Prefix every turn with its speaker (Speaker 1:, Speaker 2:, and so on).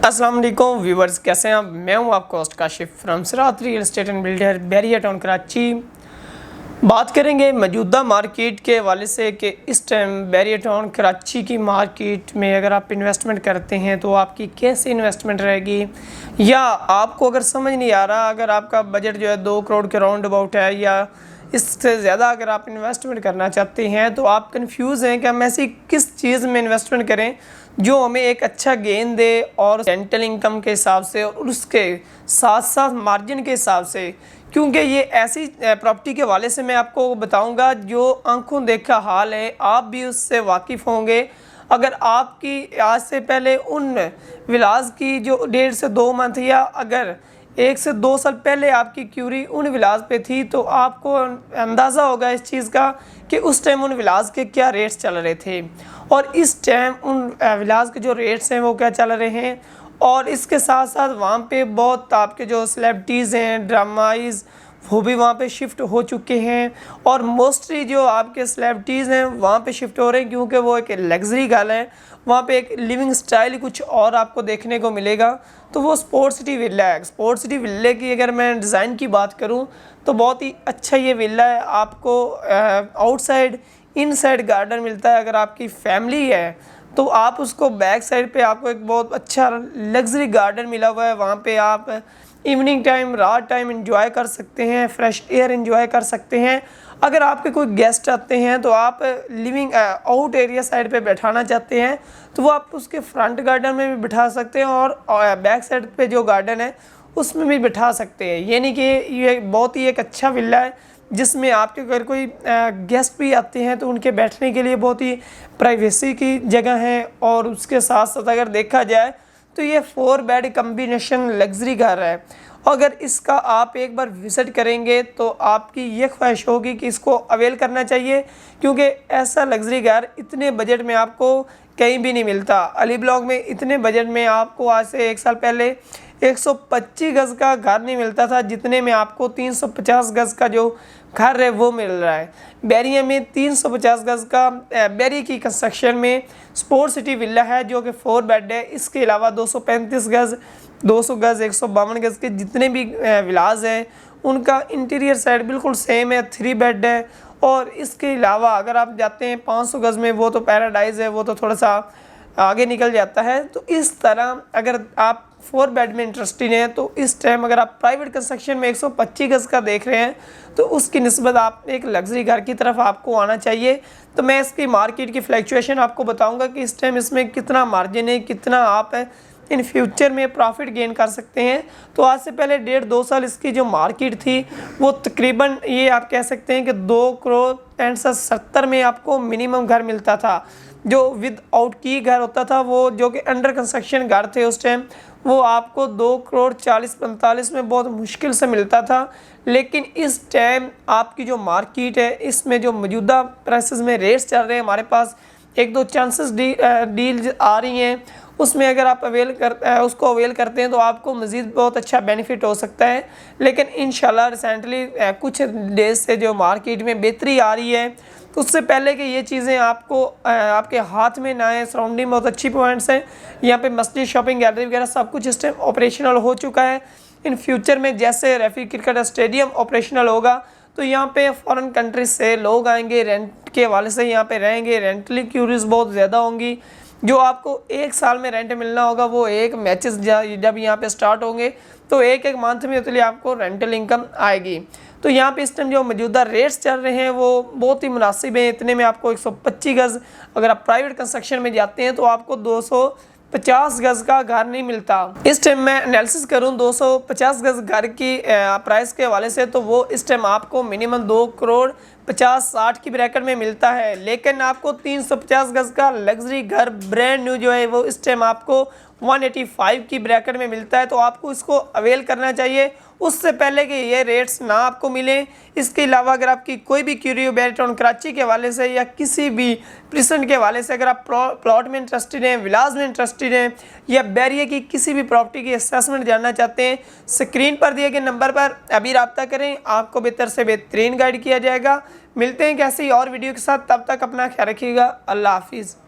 Speaker 1: अस्सलाम वालेकुम व्यूवर्स, कैसे हैं आप। मैं हूं आपका host Kashif from Sirat real estate and builder, Bahria town Karachi. बात करेंगे मौजूदा मार्केट के हवाले से कि इस टाइम बैरिया टाउन कराची की मार्केट में अगर आप इन्वेस्टमेंट करते हैं तो आपकी कैसी इन्वेस्टमेंट रहेगी, या आपको अगर समझ नहीं आ रहा, अगर आपका बजट जो है 2 करोड़ के राउंड अबाउट है या इससे ज़्यादा अगर आप इन्वेस्टमेंट करना चाहते हैं तो आप कंफ्यूज हैं कि हम ऐसी किस चीज़ में इन्वेस्टमेंट करें जो हमें एक अच्छा गेन दे और रेंटल इनकम के हिसाब से और उसके साथ साथ मार्जिन के हिसाब से। क्योंकि ये ऐसी प्रॉपर्टी के हवाले से मैं आपको बताऊंगा जो आंखों देखा हाल है, आप भी उससे वाकिफ़ होंगे। अगर आपकी आज से पहले उन विलास की जो 1.5 से 2 मंथ या अगर 1 से 2 साल पहले आपकी क्यूरी उन विलास पे थी तो आपको अंदाज़ा होगा इस चीज़ का कि उस टाइम उन विलास के क्या रेट्स चल रहे थे और इस टाइम उन विलास के जो रेट्स हैं वो क्या चल रहे हैं। और इसके साथ साथ वहाँ पे बहुत आपके जो सेलिब्रिटीज़ हैं, ड्रामाइज़, वो भी वहाँ पे शिफ्ट हो चुके हैं और मोस्टली जो आपके सेलिब्रिटीज़ हैं वहाँ पे शिफ्ट हो रहे हैं क्योंकि वो एक लग्जरी घर है। वहाँ पे एक लिविंग स्टाइल कुछ और आपको देखने को मिलेगा, तो वो स्पोर्ट सिटी विला है। स्पोर्ट सिटी विले की अगर मैं डिज़ाइन की बात करूँ तो बहुत ही अच्छा ये विला है। आपको आउटसाइड इनसाइड गार्डन मिलता है। अगर आपकी फैमिली है तो आप उसको बैक साइड पे आपको एक बहुत अच्छा लग्जरी गार्डन मिला हुआ है। वहाँ पे आप इवनिंग टाइम, रात टाइम एंजॉय कर सकते हैं, फ्रेश एयर एंजॉय कर सकते हैं। अगर आपके कोई गेस्ट आते हैं तो आप लिविंग आउट एरिया साइड पे बैठाना चाहते हैं तो वो आप उसके फ्रंट गार्डन में भी बिठा सकते हैं और बैक साइड पे जो गार्डन है उसमें भी बिठा सकते हैं। ये नहीं कि ये बहुत ही एक अच्छा विला है जिसमें आपके अगर कोई गेस्ट भी आते हैं तो उनके बैठने के लिए बहुत ही प्राइवेसी की जगह है। और उसके साथ साथ अगर देखा जाए तो ये 4 बेड कम्बिनेशन लग्जरी घर है। अगर इसका आप एक बार विज़िट करेंगे तो आपकी ये ख्वाहिश होगी कि इसको अवेल करना चाहिए, क्योंकि ऐसा लग्जरी घर इतने बजट में आपको कहीं भी नहीं मिलता। अली ब्लॉक में इतने बजट में आपको आज से 1 साल पहले 125 गज़ का घर नहीं मिलता था, जितने में आपको 350 गज़ का जो घर है वो मिल रहा है। बैरिया में 350 गज़ का बैरी की कंस्ट्रक्शन में स्पोर्ट सिटी विला है जो कि 4 बेड है। इसके अलावा 235 गज़, 200 गज़, 152 गज़ के जितने भी विलास हैं उनका इंटीरियर साइड बिल्कुल सेम है, 3 बेड है। और इसके अलावा अगर आप जाते हैं 500 गज़ में, वो तो पैराडाइज़ है, वो तो थोड़ा सा आगे निकल जाता है। तो इस तरह अगर आप 4 बेड में इंटरेस्टेड हैं तो इस टाइम अगर आप प्राइवेट कंस्ट्रक्शन में 125 गज़ का देख रहे हैं तो उसकी निस्बत आप एक लग्जरी घर की तरफ आपको आना चाहिए। तो मैं इसकी मार्केट की फ्लैक्चुएशन आपको बताऊंगा कि इस टाइम इसमें कितना मार्जिन है, कितना आप इन फ्यूचर में प्रॉफिट गेन कर सकते हैं। तो आज से पहले 1.5-2 साल इसकी जो मार्केट थी वो तकरीबन ये आप कह सकते हैं कि 2 करोड़ 65-70 में आपको मिनिमम घर मिलता था। जो विद आउट की घर होता था वो जो कि अंडर कंस्ट्रक्शन घर थे उस टाइम वो आपको 2 करोड़ 40-45 में बहुत मुश्किल से मिलता था। लेकिन इस टाइम आपकी जो मार्केट है इसमें जो मौजूदा प्राइसेस में रेट्स चल रहे हैं, हमारे पास 1-2 चांसेस डील आ रही हैं, उसमें अगर आप उसको अवेल करते हैं तो आपको मज़ीद बहुत अच्छा बेनिफिट हो सकता है। लेकिन इंशाल्लाह रिसेंटली कुछ डेज से जो मार्केट में बेहतरी आ रही है, तो उससे पहले कि ये चीज़ें आपको आपके हाथ में ना आए, सराउंडिंग बहुत अच्छी पॉइंट्स हैं। यहाँ पे मस्जिद, शॉपिंग गैलरी वगैरह सब कुछ इस टाइम ऑपरेशनल हो चुका है। इन फ्यूचर में जैसे रेफरी क्रिकेट स्टेडियम ऑपरेशनल होगा तो यहाँ पे फॉरेन कंट्री से लोग आएंगे, रेंट के हवाले से यहाँ पे रहेंगे, रेंटली क्यूरीज बहुत ज़्यादा होंगी। जो आपको 1 साल में रेंट मिलना होगा वो एक मैचेस जब यहाँ पे स्टार्ट होंगे तो एक मंथ में उतनी आपको रेंटल इनकम आएगी। तो यहाँ पे इस टाइम जो मौजूदा रेट्स चल रहे हैं वो बहुत ही मुनासिब हैं। इतने में आपको 125 गज़ अगर आप प्राइवेट कंस्ट्रक्शन में जाते हैं तो आपको 250 गज़ का घर नहीं मिलता। इस टाइम मैं एनालिसिस करूँ 250 गज़ घर की प्राइस के हवाले से तो वो इस टाइम आपको मिनिमम 2 करोड़ 50-60 की ब्रैकेट में मिलता है। लेकिन आपको 350 गज़ का लग्जरी घर ब्रांड न्यू जो है वो इस टाइम आपको 185 की ब्रैकेट में मिलता है। तो आपको इसको अवेल करना चाहिए उससे पहले कि ये रेट्स ना आपको मिलें। इसके अलावा अगर आपकी कोई भी क्यूरी हो बैरिया टाउन कराची के हवाले से या किसी भी प्रिसेंट के हवाले से, अगर आप प्लॉट में इंटरेस्टेड हैं, विलास में इंटरेस्टेड हैं या बैरिया की किसी भी प्रॉपर्टी की असेसमेंट जानना चाहते हैं, स्क्रीन पर दिए गए नंबर पर अभी रब्ता करें, आपको बेहतर से बेहतरीन गाइड किया जाएगा। मिलते हैं कैसी और वीडियो के साथ, तब तक अपना ख्याल रखिएगा। अल्लाह हाफिज़।